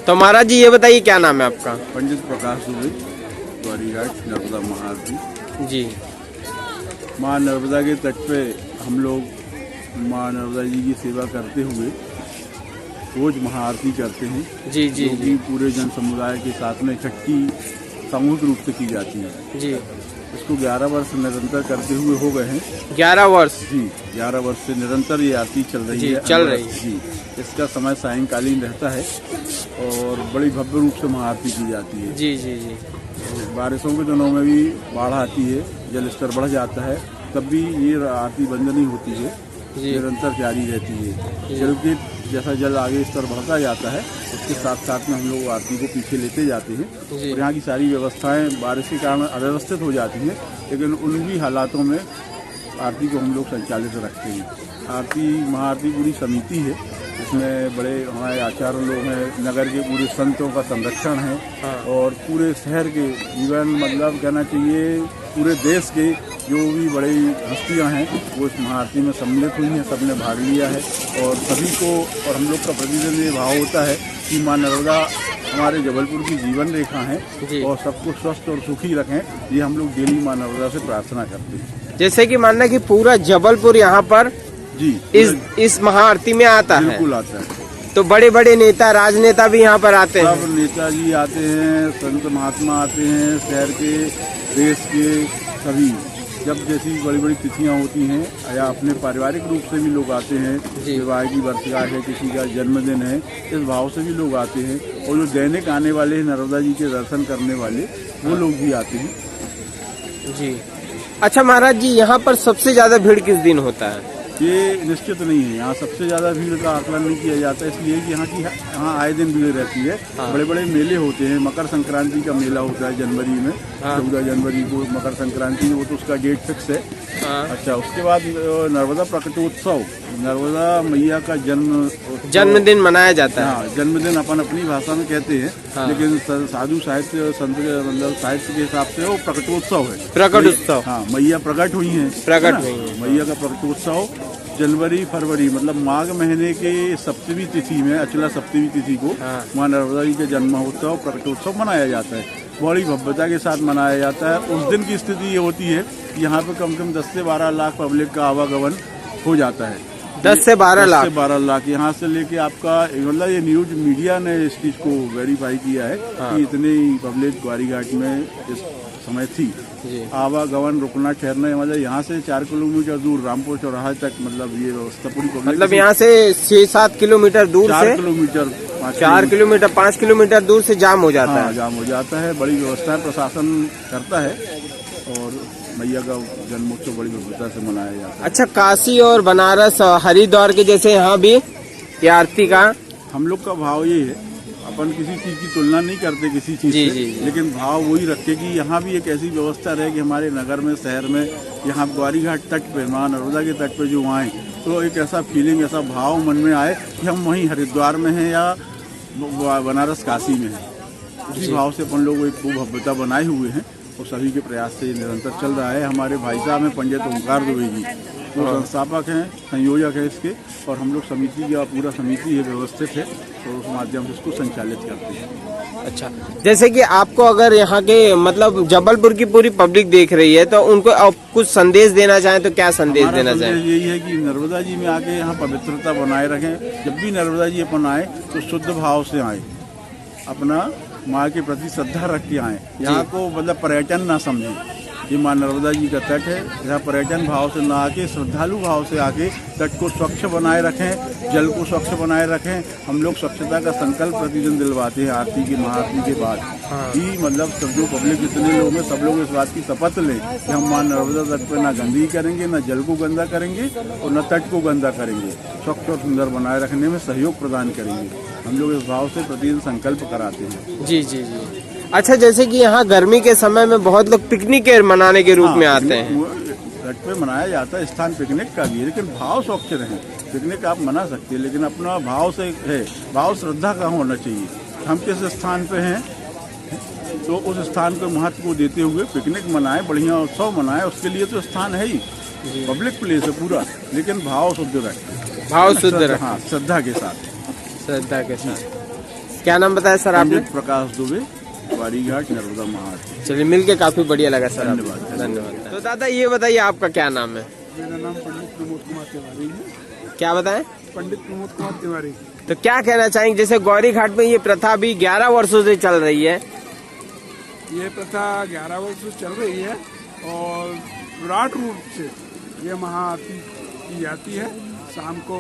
तो महाराज जी ये बताइए क्या नाम है आपका? पंडित प्रकाश दुबे, ग्वारीघाट नर्मदा महाआरती। जी। माँ नर्मदा के तट पे हम लोग माँ नर्मदा जी की सेवा करते हुए रोज महाआरती करते हैं। जी जी जो कि पूरे जन समुदाय के साथ में इकट्ठी सामूहिक रूप से की जाती है। जी। इसको 11 वर्ष निरंतर करते हुए हो गए हैं। 11 वर्ष? जी, 11 वर्ष से निरंतर ये आरती चल रही है। चल रही है जी। इसका समय सायंकालीन रहता है और बड़ी भव्य रूप से महाआरती की जाती है। जी जी जी। बारिशों के दिनों में भी बाढ़ आती है, जल स्तर बढ़ जाता है, तब भी ये आरती बंद नहीं होती है, निरंतर जारी रहती है। जल के जैसा जल आगे स्तर बढ़ता जाता है उसके साथ साथ में हम लोग आरती को पीछे लेते जाते हैं। और यहाँ की सारी व्यवस्थाएं बारिश के कारण अव्यवस्थित हो जाती हैं, लेकिन उन भी हालातों में आरती को हम लोग संचालित रखते हैं। आरती महाआरती पूरी समिति है, इसमें बड़े हमारे आचार्य लोग हैं, नगर के पूरे संतों का संरक्षण है और पूरे शहर के जीवन मतलब कहना चाहिए पूरे देश के जो भी बड़ी हस्तियां हैं वो इस महाआरती में सम्मिलित हुई हैं, सबने भाग लिया है। और सभी को और हम लोग का प्रतिदिन ये भाव होता है कि माँ नर्मदा हमारे जबलपुर की जीवन रेखा है और सबको स्वस्थ और सुखी रखें, ये हम लोग डेली माँ नर्मदा से प्रार्थना करते हैं। जैसे कि मानना कि पूरा जबलपुर यहाँ पर जी इस महाआरती में आता है। बिल्कुल आता है। तो बड़े बड़े नेता राजनेता भी यहाँ पर आते हैं? सब नेताजी आते हैं, संत महात्मा आते हैं, शहर के देश के सभी। जब जैसी बड़ी बड़ी तिथियां होती हैं या अपने पारिवारिक रूप से भी लोग आते हैं, विवाह की वर्षगांठ है, किसी का जन्मदिन है, इस भाव से भी लोग आते हैं। और जो दैनिक आने वाले हैं नर्मदा जी के दर्शन करने वाले वो लोग भी आते हैं। जी। अच्छा महाराज जी, यहाँ पर सबसे ज्यादा भीड़ किस दिन होता है? ये निश्चित नहीं है, यहाँ सबसे ज्यादा भीड़ का आकलन नहीं किया जाता, इसलिए कि यहाँ आए दिन भीड़ रहती है। बड़े बड़े मेले होते हैं, मकर संक्रांति का मेला होता है जनवरी में, 14 जनवरी को मकर संक्रांति, वो तो उसका डेट फिक्स है। अच्छा, उसके बाद नर्मदा प्रकटोत्सव, नर्मदा मैया का जन्मदिन मनाया जाता है। हाँ, जन्मदिन अपन अपनी भाषा में कहते हैं, लेकिन साधु साहित्य संत मतलब साहित्य के हिसाब से वो प्रकटोत्सव है। प्रकटोत्सव? हाँ, मैया प्रकट हुई है, मैया का प्रकटोत्सव जनवरी फरवरी मतलब माघ महीने के सप्तमी तिथि में, अचला सप्तमी तिथि को माँ नर्मदा जी का जन्मोत्सव प्रकटोत्सव मनाया जाता है। बड़ी भव्यता के साथ मनाया जाता है। उस दिन की स्थिति ये होती है कि यहाँ पे कम से कम 10 से 12 लाख पब्लिक का आवागमन हो जाता है। 10 से 12 लाख यहाँ से लेके आपका मतलब ये न्यूज मीडिया ने इस चीज को वेरीफाई किया है कि इतनी पब्लिक ग्वारीघाट में इस समय थी। आवागमन रुकना ठहरना मतलब यहाँ से 4 किलोमीटर दूर रामपुर चौराहा तक मतलब ये व्यवस्था पूरी मतलब यहाँ से 6-7 किलोमीटर दूर से 4 किलोमीटर 5 किलोमीटर दूर से जाम हो जाता है। जाम हो जाता है। बड़ी व्यवस्था प्रशासन करता है और मैया का जन्मोत्सव बड़ी भव्यता से मनाया जाता है। अच्छा, काशी और बनारस हरिद्वार के जैसे यहाँ भी ये आरती का हम लोग का भाव ये है, अपन किसी चीज की तुलना नहीं करते किसी चीज से, लेकिन भाव वही रखे कि यहाँ भी एक ऐसी व्यवस्था रहे कि हमारे नगर में, शहर में, यहाँ ग्वारीघाट तट पे माँ नर्मदा के तट पे जो आए तो एक ऐसा फीलिंग, ऐसा भाव मन में आए कि हम वहीं हरिद्वार में हैं या बनारस काशी में हैं। उसी भाव से अपन लोग एक भव्यता बनाए हुए हैं और सभी के प्रयास से निरंतर चल रहा है। हमारे भाई साहब हैं पंडित ओंकार दुबे जी, वो संस्थापक हैं, संयोजक है इसके, और हम लोग समिति का पूरा समिति है व्यवस्थित है और उस माध्यम से इसको संचालित करते हैं। अच्छा, जैसे कि आपको अगर यहाँ के मतलब जबलपुर की पूरी पब्लिक देख रही है तो उनको आप कुछ संदेश देना चाहें तो क्या संदेश देना चाहें? यही है कि नर्मदा जी में आके यहाँ पवित्रता बनाए रखें। जब भी नर्मदा जी अपन आए तो शुद्ध भाव से आए, अपना माँ के प्रति श्रद्धा रख के आए। यहाँ को मतलब पर्यटन ना समझें, ये माँ नर्मदा जी का तट है, यहाँ पर्यटन भाव से ना आके श्रद्धालु भाव से आके तट को स्वच्छ बनाए रखें, जल को स्वच्छ बनाए रखें। हम लोग स्वच्छता का संकल्प प्रतिदिन दिलवाते हैं आरती की, महाआरती के बाद ही। मतलब सब जो पब्लिक जितने लोग हैं सब लोग इस बात की शपथ लें कि हम माँ नर्मदा तट पर ना गंदगी करेंगे, ना जल को गंदा करेंगे और न तट को गंदा करेंगे। स्वच्छ और सुंदर बनाए रखने में सहयोग प्रदान करेंगे। हम लोग इस भाव से प्रतिदिन संकल्प कराते हैं। जी जी जी। अच्छा, जैसे कि यहाँ गर्मी के समय में बहुत लोग पिकनिक मनाने के रूप में आते हैं। तट पे मनाया जाता है स्थान पिकनिक का भी, लेकिन भाव स्वच्छ रहे। पिकनिक आप मना सकते हैं लेकिन अपना भाव से है, भाव श्रद्धा का होना चाहिए। हम किस स्थान पे हैं तो उस स्थान को महत्व को देते हुए पिकनिक मनाएं, बढ़िया उत्सव मनाएं। उसके लिए तो स्थान है ही, पब्लिक प्लेस है पूरा, लेकिन भाव शुद्ध रखें। भाव शुद्ध रखें, हाँ, श्रद्धा के साथ। श्रद्धा के साथ। क्या नाम बताया सर आपने? पंडित प्रकाश दुबे, वाड़ी घाट, नर्मदा महाआरती। चलिए मिलके काफी बढ़िया लगा सर। धन्यवाद। धन्यवाद। तो दादा ये बताइए आपका क्या नाम है? मेरा नाम पंडित प्रमोद कुमार तिवारी है। क्या बताएं? पंडित प्रमोद कुमार तिवारी। तो क्या कहना चाहेंगे, जैसे गौरी घाट में ये प्रथा अभी 11 वर्षों से चल रही है? ये प्रथा 11 वर्ष से चल रही है और विराट रूप से ये महाआरती की जाती है। शाम को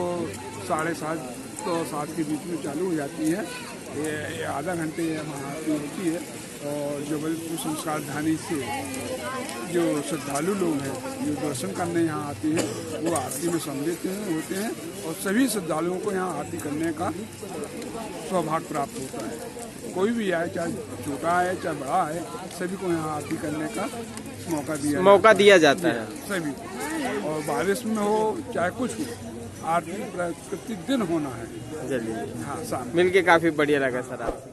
7:30 तो 7 के बीच में चालू हो जाती है। ये आधा घंटे ये महाआरती होती है और जबलपुर संस्कार धानी से जो श्रद्धालु लोग हैं जो दर्शन करने यहाँ आते हैं वो आरती में सम्मिलित होते हैं और सभी श्रद्धालुओं को यहाँ आरती करने का सौभाग्य प्राप्त होता है। कोई भी आए, चाहे छोटा है चाहे बड़ा है, सभी को यहाँ आरती करने का मौका दिया जाता है सभी। और बारिश में हो चाहे कुछ हो, आरती प्रत्येक दिन होना है। चलिए हाँ, शाम मिलके काफी बढ़िया लगा सर आपसे।